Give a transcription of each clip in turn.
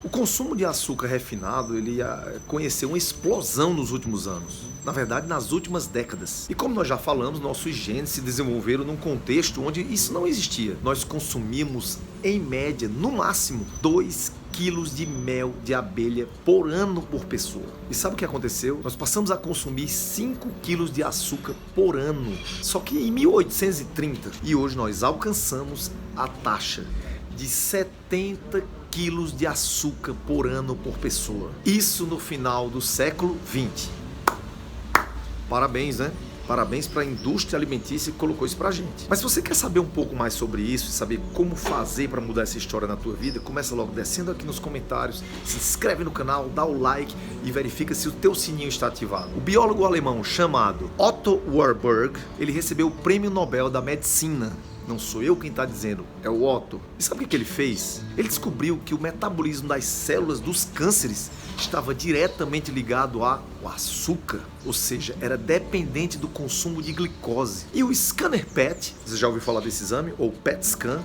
O consumo de açúcar refinado, ele conheceu uma explosão nos últimos anos. Na verdade, nas últimas décadas. E como nós já falamos, nossos genes se desenvolveram num contexto onde isso não existia. Nós consumimos, em média, no máximo, 2 quilos de mel de abelha por ano por pessoa. E sabe o que aconteceu? Nós passamos a consumir 5 quilos de açúcar por ano. Só que em 1830. E hoje nós alcançamos a taxa de 70 quilos de açúcar por ano por pessoa. Isso no final do século XX. Parabéns, né? Parabéns para a indústria alimentícia que colocou isso pra gente. Mas se você quer saber um pouco mais sobre isso e saber como fazer para mudar essa história na tua vida, começa logo descendo aqui nos comentários, se inscreve no canal, dá o like e verifica se o teu sininho está ativado. O biólogo alemão chamado Otto Warburg, ele recebeu o Prêmio Nobel da Medicina. Não sou eu quem está dizendo, é o Otto. E sabe o que ele fez? Ele descobriu que o metabolismo das células dos cânceres estava diretamente ligado ao açúcar, ou seja, era dependente do consumo de glicose. E o scanner PET, você já ouviu falar desse exame? Ou PET scan?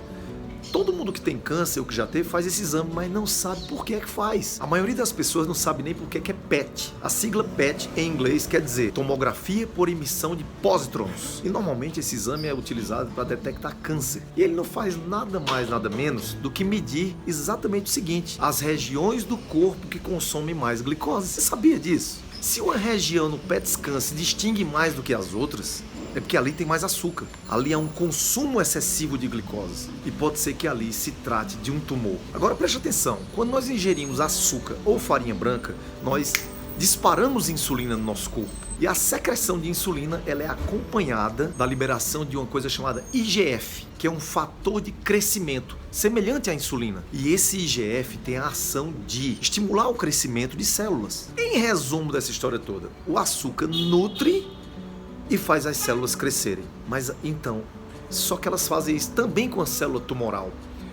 Todo mundo que tem câncer ou que já teve faz esse exame, mas não sabe por que é que faz. A maioria das pessoas não sabe nem por que é PET. A sigla PET em inglês quer dizer tomografia por emissão de pósitrons. E normalmente esse exame é utilizado para detectar câncer. E ele não faz nada mais, nada menos do que medir exatamente o seguinte: as regiões do corpo que consomem mais glicose. Você sabia disso? Se uma região no PET scan se distingue mais do que as outras, é porque ali tem mais açúcar. Ali há um consumo excessivo de glicose. E pode ser que ali se trate de um tumor. Agora preste atenção, quando nós ingerimos açúcar ou farinha branca, nós disparamos insulina no nosso corpo. E a secreção de insulina, ela é acompanhada da liberação de uma coisa chamada IGF, que é um fator de crescimento, semelhante à insulina. E esse IGF tem a ação de estimular o crescimento de células. Em resumo dessa história toda, o açúcar nutre e faz as células crescerem. Mas então, só que elas fazem isso também com a célula tumoral.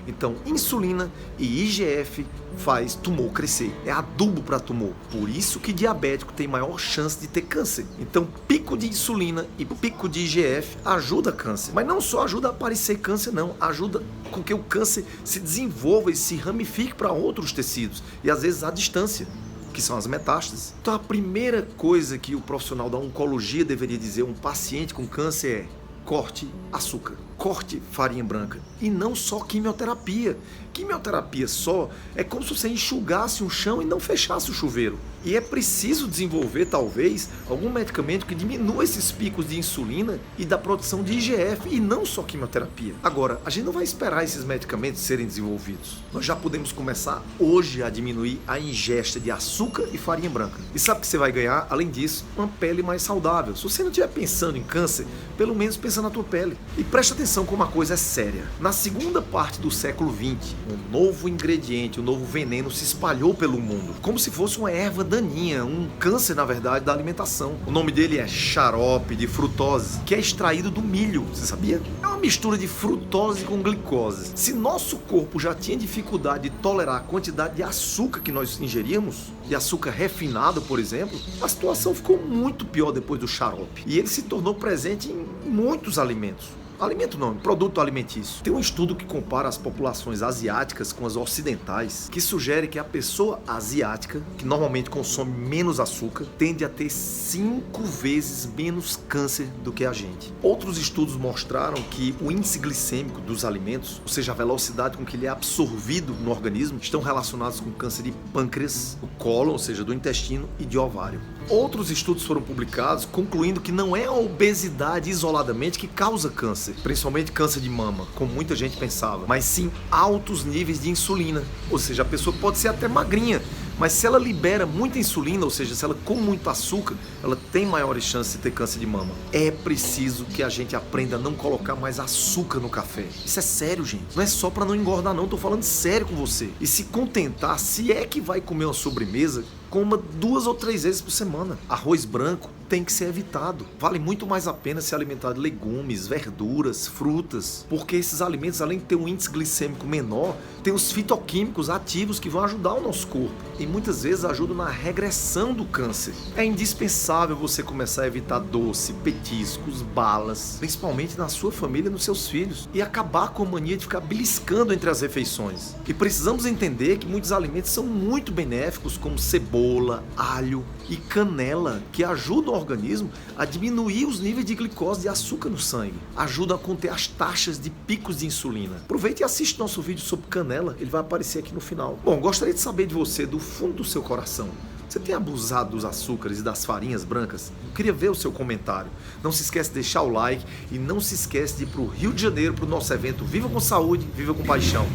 Então, insulina e IGF faz tumor crescer. É adubo para tumor. Por isso que diabético tem maior chance de ter câncer. Então, pico de insulina e pico de IGF ajuda câncer. Mas não só ajuda a aparecer câncer, não. Ajuda com que o câncer se desenvolva e se ramifique para outros tecidos. E às vezes à distância, que são as metástases. Então a primeira coisa que o profissional da oncologia deveria dizer a um paciente com câncer é: corte açúcar, corte farinha branca. E não só quimioterapia. Quimioterapia só é como se você enxugasse um chão e não fechasse o chuveiro. E é preciso desenvolver, talvez, algum medicamento que diminua esses picos de insulina e da produção de IGF, e não só quimioterapia. Agora, a gente não vai esperar esses medicamentos serem desenvolvidos. Nós já podemos começar hoje a diminuir a ingesta de açúcar e farinha branca. E sabe o que você vai ganhar? Além disso, uma pele mais saudável. Se você não estiver pensando em câncer, pelo menos pensa na tua pele. E preste atenção como a coisa é séria. Na segunda parte do século XX, um novo ingrediente, um novo veneno se espalhou pelo mundo, como se fosse uma erva daninha, um câncer, na verdade, da alimentação. O nome dele é xarope de frutose, que é extraído do milho. Você sabia? É uma mistura de frutose com glicose. Se nosso corpo já tinha dificuldade de tolerar a quantidade de açúcar que nós ingeríamos, de açúcar refinado, por exemplo, a situação ficou muito pior depois do xarope. E ele se tornou presente em muitos alimentos. Alimento não, produto alimentício. Tem um estudo que compara as populações asiáticas com as ocidentais, que sugere que a pessoa asiática, que normalmente consome menos açúcar, tende a ter 5 vezes menos câncer do que a gente. Outros estudos mostraram que o índice glicêmico dos alimentos, ou seja, a velocidade com que ele é absorvido no organismo, estão relacionados com câncer de pâncreas, do cólon, ou seja, do intestino, e de ovário. Outros estudos foram publicados concluindo que não é a obesidade isoladamente que causa câncer, principalmente câncer de mama, como muita gente pensava, mas sim altos níveis de insulina. Ou seja, a pessoa pode ser até magrinha, mas se ela libera muita insulina, ou seja, se ela come muito açúcar, ela tem maiores chances de ter câncer de mama. É preciso que a gente aprenda a não colocar mais açúcar no café. Isso é sério, gente. Não é só para não engordar, não. Tô falando sério com você. E se contentar, se é que vai comer uma sobremesa, coma 2 ou 3 vezes por semana. Arroz branco, tem que ser evitado. Vale muito mais a pena se alimentar de legumes, verduras, frutas, porque esses alimentos, além de ter um índice glicêmico menor, tem os fitoquímicos ativos que vão ajudar o nosso corpo e muitas vezes ajudam na regressão do câncer. É indispensável você começar a evitar doce, petiscos, balas, principalmente na sua família e nos seus filhos, e acabar com a mania de ficar beliscando entre as refeições. E precisamos entender que muitos alimentos são muito benéficos, como cebola, alho e canela, que ajudam o organismo a diminuir os níveis de glicose e açúcar no sangue, ajudam a conter as taxas de picos de insulina. Aproveite e assiste nosso vídeo sobre canela, ele vai aparecer aqui no final. Bom, gostaria de saber de você, do fundo do seu coração, você tem abusado dos açúcares e das farinhas brancas? Eu queria ver o seu comentário. Não se esquece de deixar o like e não se esquece de ir para o Rio de Janeiro para o nosso evento Viva com Saúde, Viva com Paixão.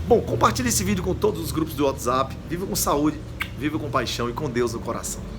Bom, compartilhe esse vídeo com todos os grupos do WhatsApp. Viva com saúde, viva com paixão e com Deus no coração.